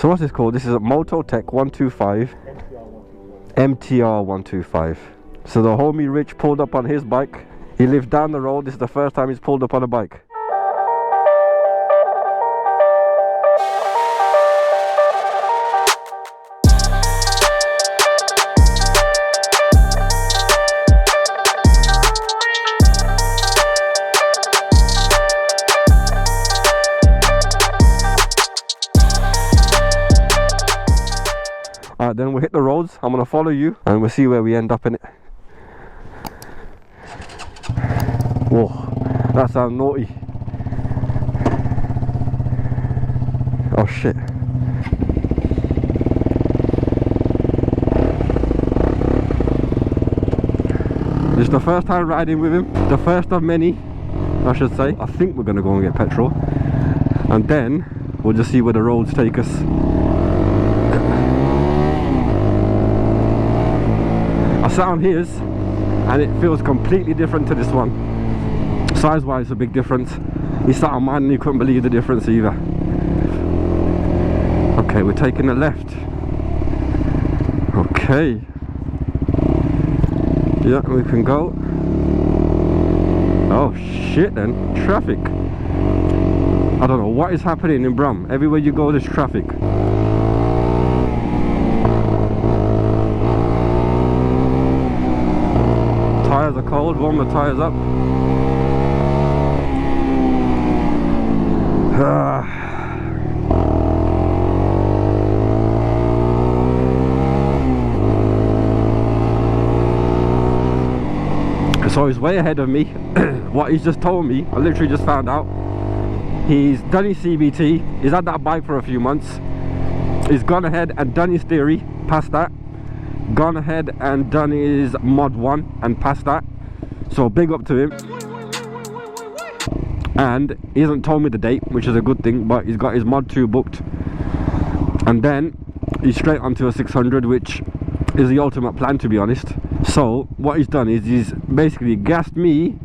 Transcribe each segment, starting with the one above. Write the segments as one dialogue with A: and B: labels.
A: So what's this called? This is a Mototech 125 MTR 125. So the homie Rich pulled up on his bike. He lives down the road. This is the first time he's pulled up on a bike. Alright, then we'll hit the roads. I'm gonna follow you and we'll see where we end up in it. Whoa, that sounds naughty. Oh shit. This is the first time riding with him. The first of many, I should say. I think we're gonna go and get petrol. And then we'll just see where the roads take us. I sat on his and it feels completely different to this one. Size wise, a big difference. He sat on mine and he couldn't believe the difference either. Okay, we're taking a left. Okay. Yeah, we can go. Oh shit then, traffic. I don't know what is happening in Brum. Everywhere you go there's traffic. Tires are cold, warm the tires up. So he's way ahead of me. What he's just told me, I literally just found out. He's done his CBT, he's had that bike for a few months. He's gone ahead and done his theory, passed that. Gone ahead and done his mod 1 and passed that, so big up to him. And he hasn't told me the date, which is a good thing, but he's got his mod 2 booked. And then he's straight onto a 600, which is the ultimate plan, to be honest. So what he's done is he's basically gassed me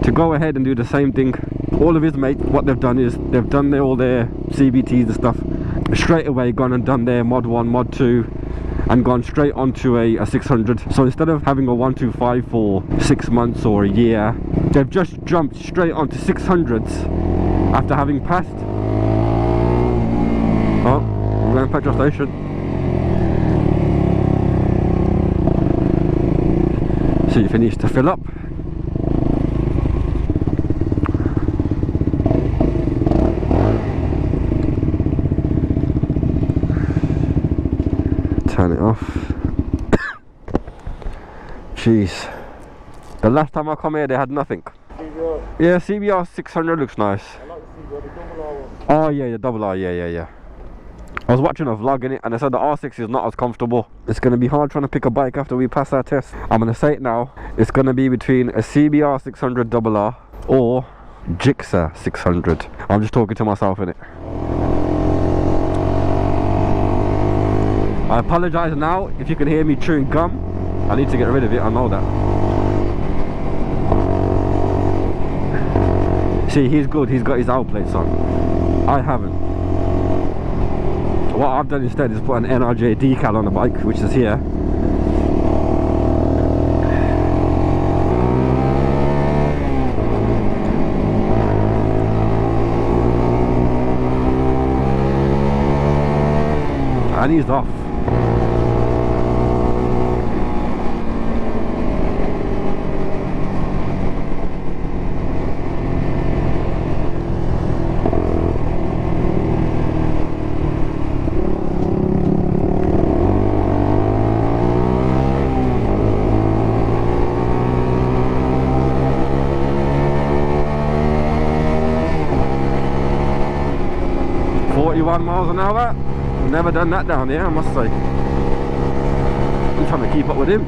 A: to go ahead and do the same thing. All of his mates, what they've done is they've done all their CBTs and stuff, straight away gone and done their mod 1, mod 2 and gone straight onto a 600. So instead of having a 125 for 6 months or a year, they've just jumped straight onto 600s after having passed. Oh, we're going to petrol station. See if it needs to fill up. Turn it off. Jeez, the last time I come here they had nothing. CBR. Yeah, CBR 600 looks nice. I like the CBR, the double R one. Oh yeah, the double R, yeah. I was watching a vlog in it and they said the R6 is not as comfortable. It's going to be hard trying to pick a bike after we pass our test. I'm going to say it now, it's going to be between a CBR 600 double R or Jigsaw 600. I'm just talking to myself in it. I apologise now if you can hear me chewing gum. I need to get rid of it, I know that. See, he's good, he's got his out plates on. I haven't. What I've done instead is put an NRJ decal on the bike, which is here. And he's off. Miles an hour. Never done that down here, I must say. I'm trying to keep up with him.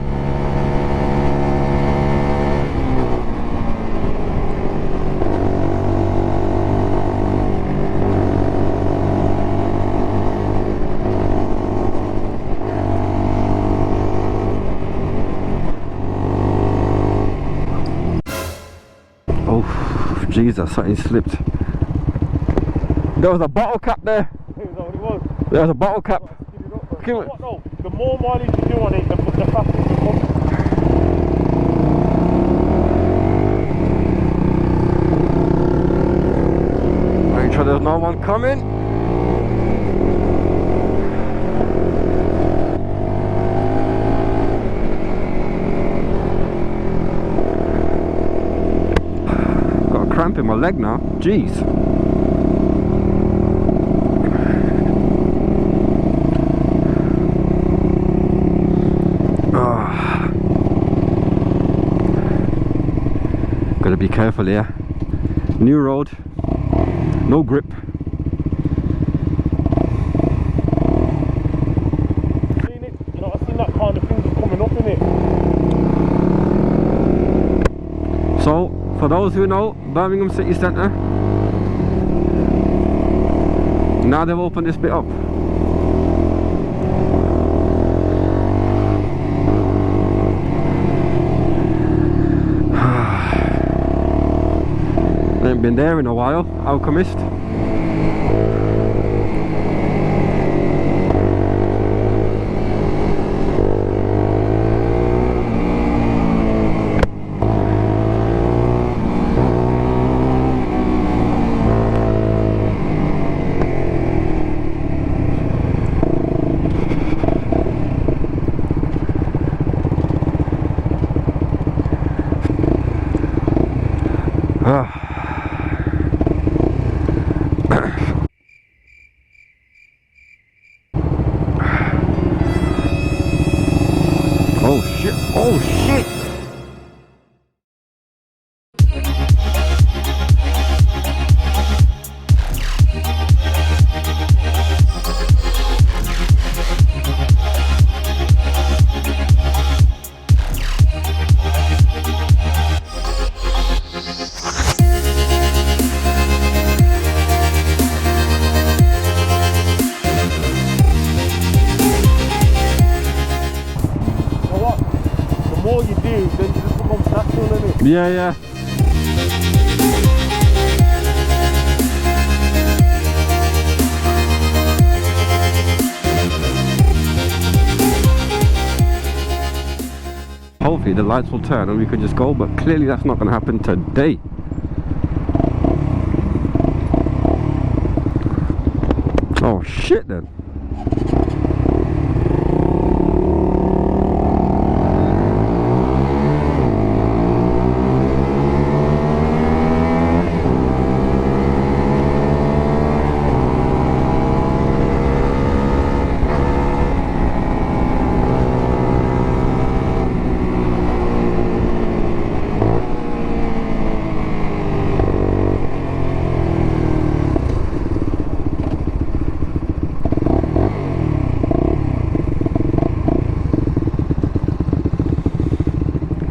A: Oh, Jesus, something slipped. There was a bottle cap there.
B: Is that what it was?
A: There's a bottle cap.
B: You know what, though? The more mileage you do on it, the faster it becomes.
A: Make sure there's no one coming. Got a cramp in my leg now. Jeez. Gotta be careful here. New road, no grip.
B: Seen it? You know, I've seen that kind of thing just coming up in it.
A: So, for those who know, Birmingham City Centre, now they've opened this bit up. Ain't been there in a while, Alchemist. Oh shit, oh shit! Yeah, yeah. Hopefully the lights will turn and we could just go, but clearly that's not going to happen today. Oh shit then.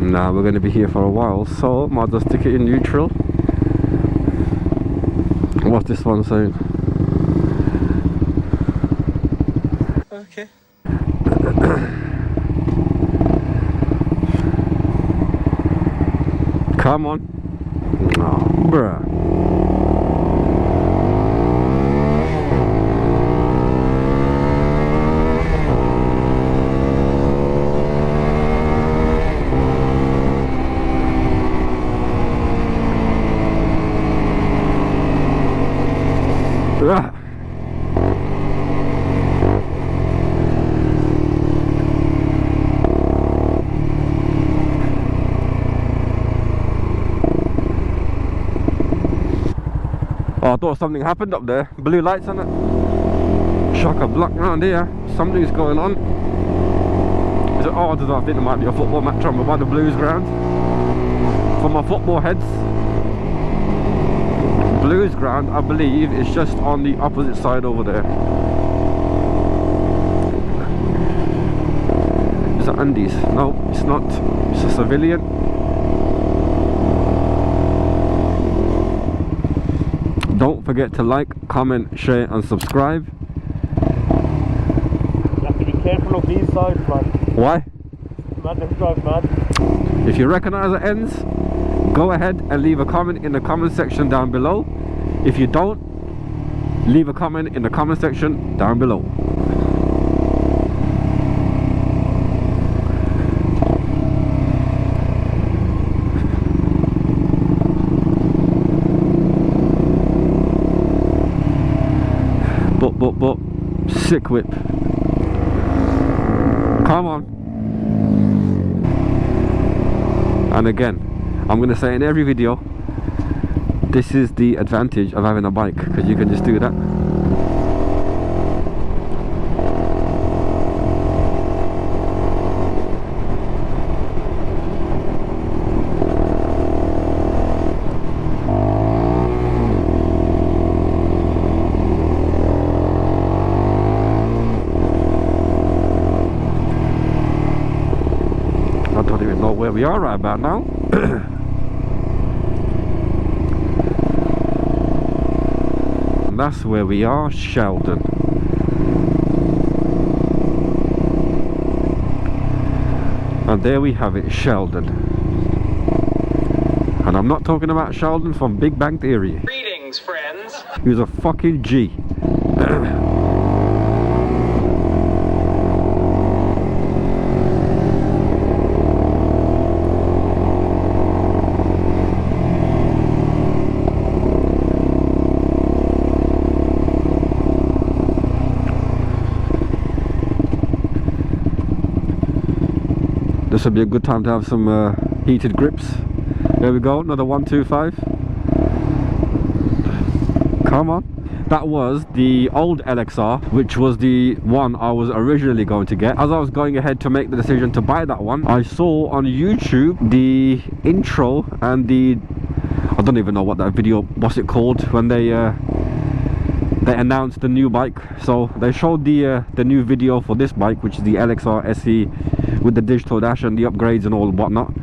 A: Nah, we're going to be here for a while, so might just stick it in neutral. What's this one saying?
B: Okay.
A: Come on. Oh, bruh. Ah. Oh, I thought something happened up there. Blue lights on it. Shocker block around here. Something's going on. Is it, oh, I don't know, I think there might be a football match on by the Blues ground. For my football heads, Blues ground, I believe, is just on the opposite side over there. Is that Andy's? No, it's not. It's a civilian. Don't forget to like, comment, share and subscribe.
B: You have to be careful of these sides, man.
A: Why?
B: Man, them drive mad.
A: If you recognise the ends, go ahead and leave a comment in the comment section down below. If you don't, leave a comment in the comment section down below. but sick whip. Come on. And again, I'm going to say in every video, this is the advantage of having a bike, because you can just do that. I don't even know where we are right about now. And that's where we are, Sheldon. And there we have it, Sheldon. And I'm not talking about Sheldon from Big Bang Theory.
C: Greetings, friends.
A: He was a fucking G. This would be a good time to have some heated grips. There we go, another 125. Come on. That was the old LXR, which was the one I was originally going to get. As I was going ahead to make the decision to buy that one, I saw on YouTube the intro and the, I don't even know what that video, what's it called, when they announced the new bike. So they showed the new video for this bike, which is the LXR SE with the digital dash and the upgrades and all whatnot,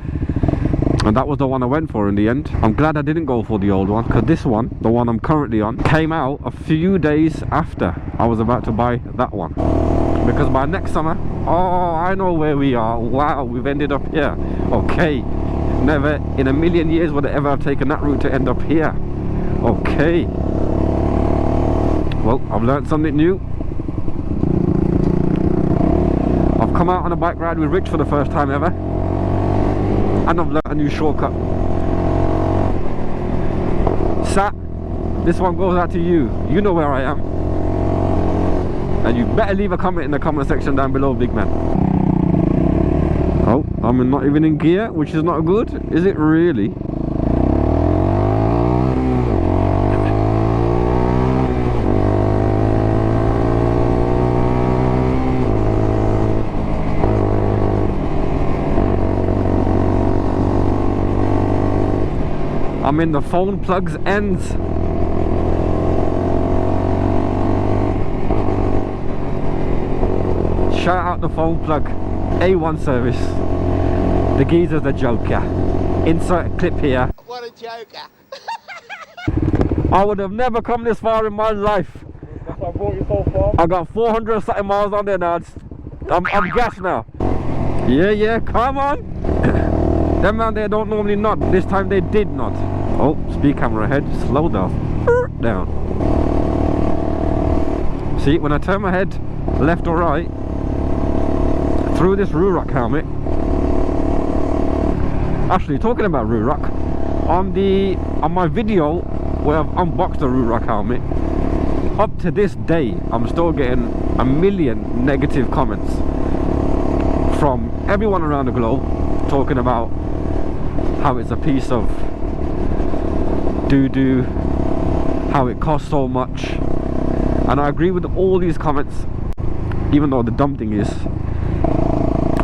A: and that was the one I went for in the end. I'm glad I didn't go for the old one, because this one, the one I'm currently on, came out a few days after I was about to buy that one. Because by next summer, oh, I know where we are. Wow, we've ended up here. Okay, never in a million years would I ever have taken that route to end up here. Okay, well, I've learned something new. I've come out on a bike ride with Rich for the first time ever, and I've learned a new shortcut. Sat, this one goes out to you. You know where I am, and you better leave a comment in the comment section down below, big man. Oh, I'm not even in gear, which is not good, is it really? I'm in the phone plugs ends. Shout out the phone plug. A1 service. The geezer's a joker. Insert a clip here.
D: What a joker.
A: I would have never come this far in my life.
B: That's what I brought you so far.
A: I got 400 and something miles on there now. I'm gassed now. Yeah, come on. Them man there don't normally nod. This time they did nod. Oh, speed camera ahead. Slow down. Down. See, when I turn my head left or right through this Ruroc helmet. Actually, talking about Ruroc, on my video where I've unboxed the Ruroc helmet, up to this day I'm still getting a million negative comments from everyone around the globe talking about how it's a piece of doo-doo, how it costs so much, and I agree with all these comments, even though the dumb thing is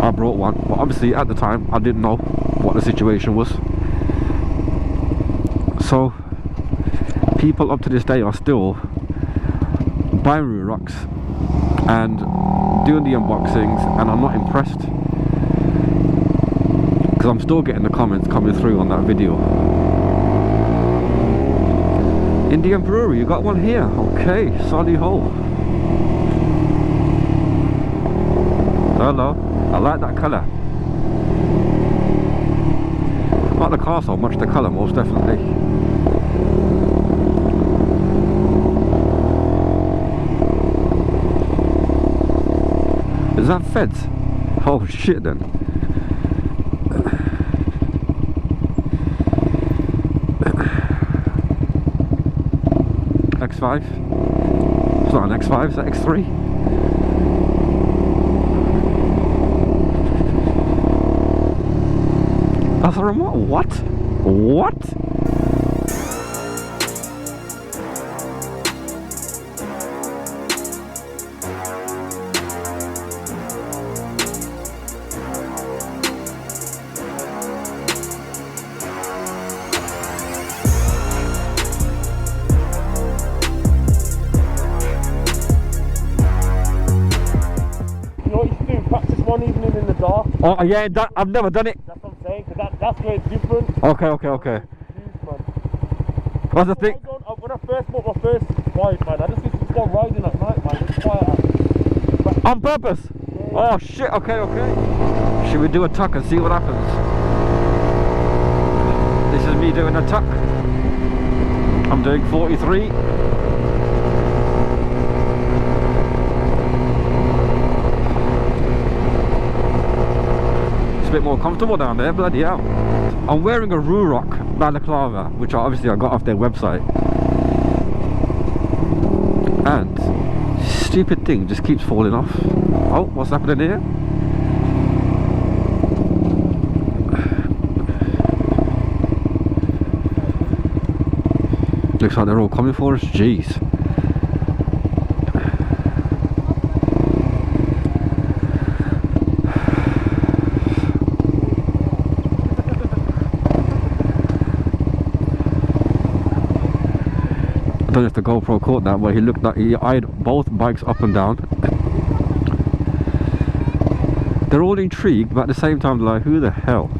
A: I brought one, but obviously at the time I didn't know what the situation was. So people up to this day are still buying Rurocs and doing the unboxings, and I'm not impressed, because I'm still getting the comments coming through on that video. Indian Brewery, you got one here. Okay, Solly Ho. Hello. I like that colour. Not the car so much, the colour most definitely. Is that feds? Oh shit then. X5. It's not an X5, it's an X3. That's a remote. What? What?
B: You know what you should do? Practice one evening in the dark.
A: Oh yeah, I've never done it.
B: That's what I'm saying. 'Cause that's where it's different.
A: Okay. What's the thing?
B: When I first bought my first bike, man, I just used to go riding at night, man. It's quieter.
A: On purpose?
B: Yeah.
A: Oh shit, okay. Should we do a tuck and see what happens? This is me doing a tuck. I'm doing 43. It's a bit more comfortable down there, bloody hell. I'm wearing a Ruroc balaclava, which I got off their website. And stupid thing just keeps falling off. Oh, what's happening here? Looks like they're all coming for us. Jeez. I don't know if the GoPro caught that, but he eyed both bikes up and down. They're all intrigued, but at the same time, like, who the hell?